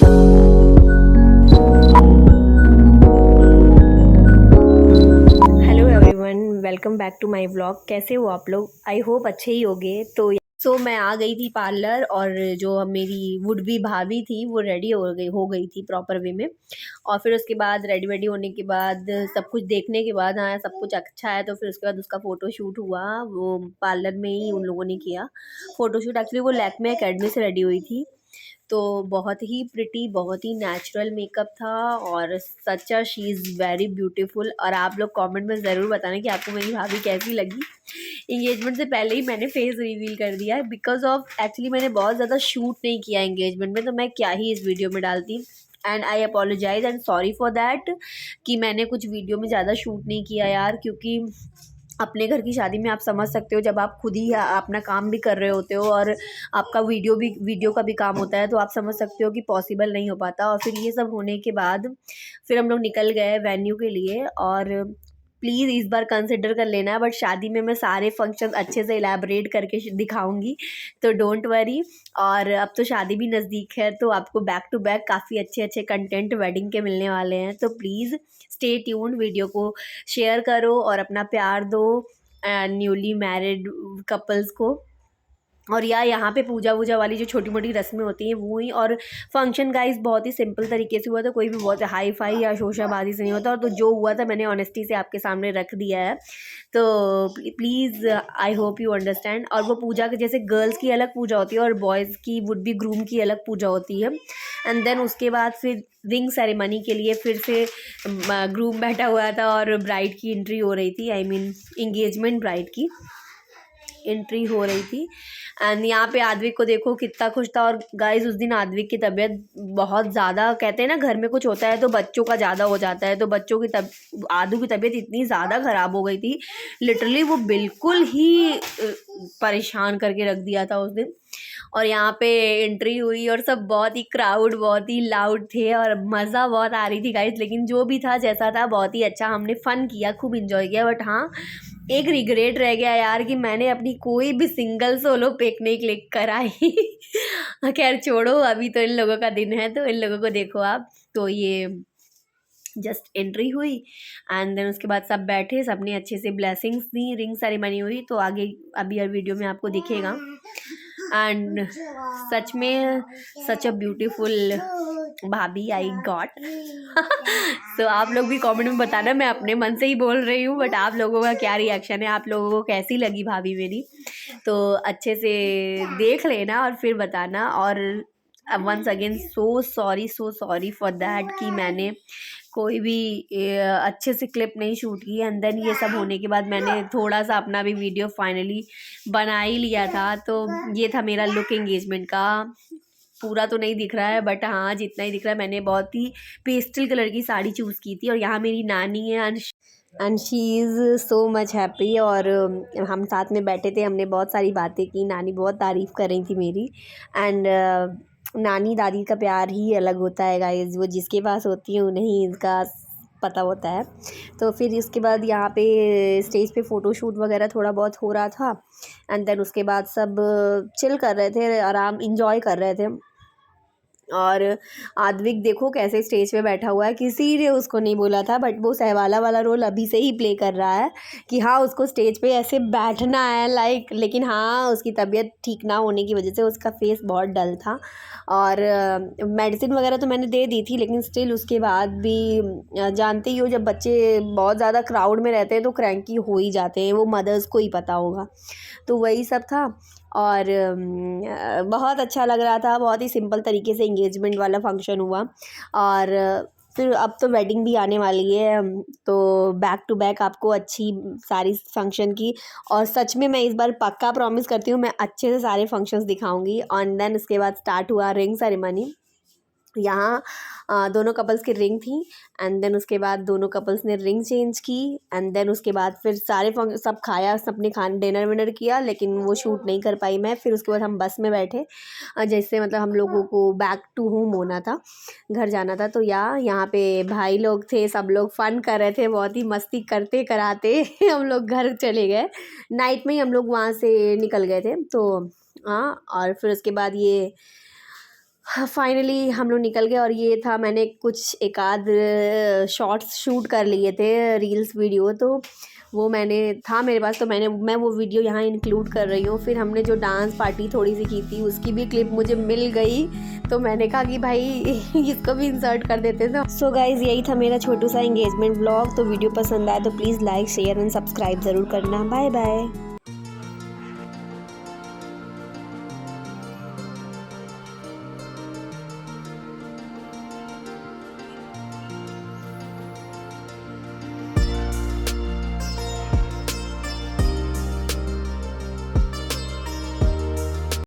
Hello everyone, welcome back to my vlog. कैसे हो आप लोग? आई होप अच्छे ही होंगे। तो मैं आ गई थी पार्लर, और जो मेरी वुड बी भाभी थी वो रेडी हो गई थी प्रॉपर वे में। और फिर उसके बाद रेडी वेडी होने के बाद सब कुछ देखने के बाद, हाँ सब कुछ अच्छा है, तो फिर उसके बाद उसका फ़ोटो शूट हुआ। वो पार्लर में ही उन लोगों ने किया फ़ोटो शूट। एक्चुअली वो लैक्मे अकेडमी से रेडी हुई थी, तो बहुत ही प्रिटी, बहुत ही नेचुरल मेकअप था, और सच अ शी इज़ वेरी ब्यूटीफुल। और आप लोग कमेंट में ज़रूर बताना कि आपको मेरी भाभी कैसी लगी। एंगेजमेंट से पहले ही मैंने फेस रिवील कर दिया है, बिकॉज ऑफ एक्चुअली मैंने बहुत ज़्यादा शूट नहीं किया एंगेजमेंट में, तो मैं क्या ही इस वीडियो में डालती। And I apologise and sorry for that कि मैंने कुछ वीडियो में ज़्यादा शूट नहीं किया यार, क्योंकि अपने घर की शादी में आप समझ सकते हो, जब आप खुद ही अपना काम भी कर रहे होते हो और आपका वीडियो का भी काम होता है, तो आप समझ सकते हो कि पॉसिबल नहीं हो पाता। और फिर ये सब होने के बाद फिर हम लोग निकल गए वेन्यू के लिए। और प्लीज़ इस बार कंसिडर कर लेना, बट शादी में मैं सारे फंक्शन अच्छे से इलेबरेट करके दिखाऊंगी, तो डोंट वरी। और अब तो शादी भी नज़दीक है, तो आपको बैक टू बैक काफ़ी अच्छे अच्छे कंटेंट वेडिंग के मिलने वाले हैं। तो प्लीज़ स्टे ट्यून्ड, वीडियो को शेयर करो और अपना प्यार दो न्यूली मैरिड कपल्स को। और यहाँ पे पूजा वूजा वाली जो छोटी मोटी रस्में होती हैं वो ही। और फंक्शन गाइस बहुत ही सिंपल तरीके से हुआ था, कोई भी बहुत हाई फाई या शोशाबाजी से नहीं होता। और तो जो हुआ था मैंने ऑनेस्टी से आपके सामने रख दिया है, तो please I hope you understand. और वो पूजा के जैसे गर्ल्स की अलग पूजा होती है और बॉयज़ की वुड बी ग्रूम की अलग पूजा होती है। एंड देन उसके बाद फिर रिंग सेरेमनी के लिए फिर से ग्रूम बैठा हुआ था और ब्राइड की एंट्री हो रही थी, आई मीन इंगेजमेंट ब्राइड की एंट्री हो रही थी। एंड यहाँ पे आद्विक को देखो कितना खुश था। और गाइस उस दिन आद्विक की तबीयत बहुत ज़्यादा, कहते हैं ना घर में कुछ होता है तो बच्चों का ज़्यादा हो जाता है, तो बच्चों की आदू की तबीयत इतनी ज़्यादा ख़राब हो गई थी, लिटरली वो बिल्कुल ही परेशान करके रख दिया था उस दिन। और यहाँ पे एंट्री हुई और सब बहुत ही क्राउड बहुत ही लाउड थे और मज़ा बहुत आ रही थी गाइस। लेकिन जो भी था जैसा था बहुत ही अच्छा, हमने फ़न किया, खूब इन्जॉय किया। बट हाँ, एक रिग्रेट रह गया यार कि मैंने अपनी कोई भी सिंगल सोलो पिक नहीं क्लिक कराई। खैर छोड़ो, अभी तो इन लोगों का दिन है, तो इन लोगों को देखो आप। तो ये जस्ट एंट्री हुई एंड देन उसके बाद सब बैठे, सबने अच्छे से ब्लेसिंग्स दी, रिंग सेरेमनी हुई। तो आगे अभी हर वीडियो में आपको दिखेगा। एंड सच में सच अ ब्यूटीफुल भाभी आई गॉट। तो आप लोग भी कमेंट में बताना, मैं अपने मन से ही बोल रही हूँ, बट आप लोगों का क्या रिएक्शन है, आप लोगों को कैसी लगी भाभी मेरी, तो अच्छे से देख लेना और फिर बताना। और once again so sorry for that कि मैंने कोई भी अच्छे से क्लिप नहीं शूट की। एंड देन ये सब होने के बाद मैंने थोड़ा सा अपना भी वीडियो फाइनली बना ही लिया था। तो ये था मेरा लुक एंगेजमेंट का। पूरा तो नहीं दिख रहा है, बट हाँ जितना ही दिख रहा है, मैंने बहुत ही पेस्टल कलर की साड़ी चूज़ की थी। और यहाँ मेरी नानी है and she is so much happy. और हम साथ में बैठे थे, हमने बहुत सारी बातें की, नानी बहुत तारीफ़ कर रही थी मेरी। एंड नानी दादी का प्यार ही अलग होता है गाइस, वो जिसके पास होती है उन्हें ही इसका पता होता है। तो फिर इसके बाद यहाँ पे स्टेज पे फ़ोटोशूट वगैरह थोड़ा बहुत हो रहा था। एंड देन उसके बाद सब चिल कर रहे थे, आराम इंजॉय कर रहे थे। और आद्विक देखो कैसे स्टेज पे बैठा हुआ है, किसी ने उसको नहीं बोला था, बट वो सहवाला वाला रोल अभी से ही प्ले कर रहा है कि हाँ उसको स्टेज पे ऐसे बैठना है लाइक। लेकिन हाँ उसकी तबीयत ठीक ना होने की वजह से उसका फेस बहुत डल था। और मेडिसिन वगैरह तो मैंने दे दी थी, लेकिन स्टिल उसके बाद भी जानते ही हो जब बच्चे बहुत ज़्यादा क्राउड में रहते हैं तो क्रैंकी हो ही जाते हैं, वो मदर्स को ही पता होगा। तो वही सब था। और बहुत अच्छा लग रहा था, बहुत ही सिंपल तरीके से एंगेजमेंट वाला फंक्शन हुआ। और फिर अब तो वेडिंग भी आने वाली है, तो बैक टू बैक आपको अच्छी सारी फंक्शन की। और सच में मैं इस बार पक्का प्रॉमिस करती हूँ, मैं अच्छे से सारे फंक्शंस दिखाऊंगी। और देन उसके बाद स्टार्ट हुआ रिंग सेरेमनी। यहाँ दोनों कपल्स की रिंग थी। एंड देन उसके बाद दोनों कपल्स ने रिंग चेंज की। एंड देन उसके बाद फिर सारे सब खाया, सबने डिनर विनर किया, लेकिन वो शूट नहीं कर पाई मैं। फिर उसके बाद हम बस में बैठे, जैसे मतलब हम लोगों को बैक टू होम होना था, घर जाना था। तो यहाँ पे भाई लोग थे, सब लोग फ़न कर रहे थे, बहुत ही मस्ती करते कराते हम लोग घर चले गए। नाइट में ही हम लोग वहाँ से निकल गए थे। तो हाँ, और फिर उसके बाद ये फाइनली हम लोग निकल गए और ये था, मैंने कुछ एक आध शॉर्ट्स शूट कर लिए थे, रील्स वीडियो, तो वो मैंने था मेरे पास, तो मैं वो वीडियो यहाँ इंक्लूड कर रही हूँ। फिर हमने जो डांस पार्टी थोड़ी सी की थी उसकी भी क्लिप मुझे मिल गई, तो मैंने कहा कि भाई इसको भी इंसर्ट कर देते थे। सो गाइज़ यही था मेरा छोटू सा एंगेजमेंट व्लॉग। तो वीडियो पसंद आया तो please like share and subscribe ज़रूर करना। Bye bye.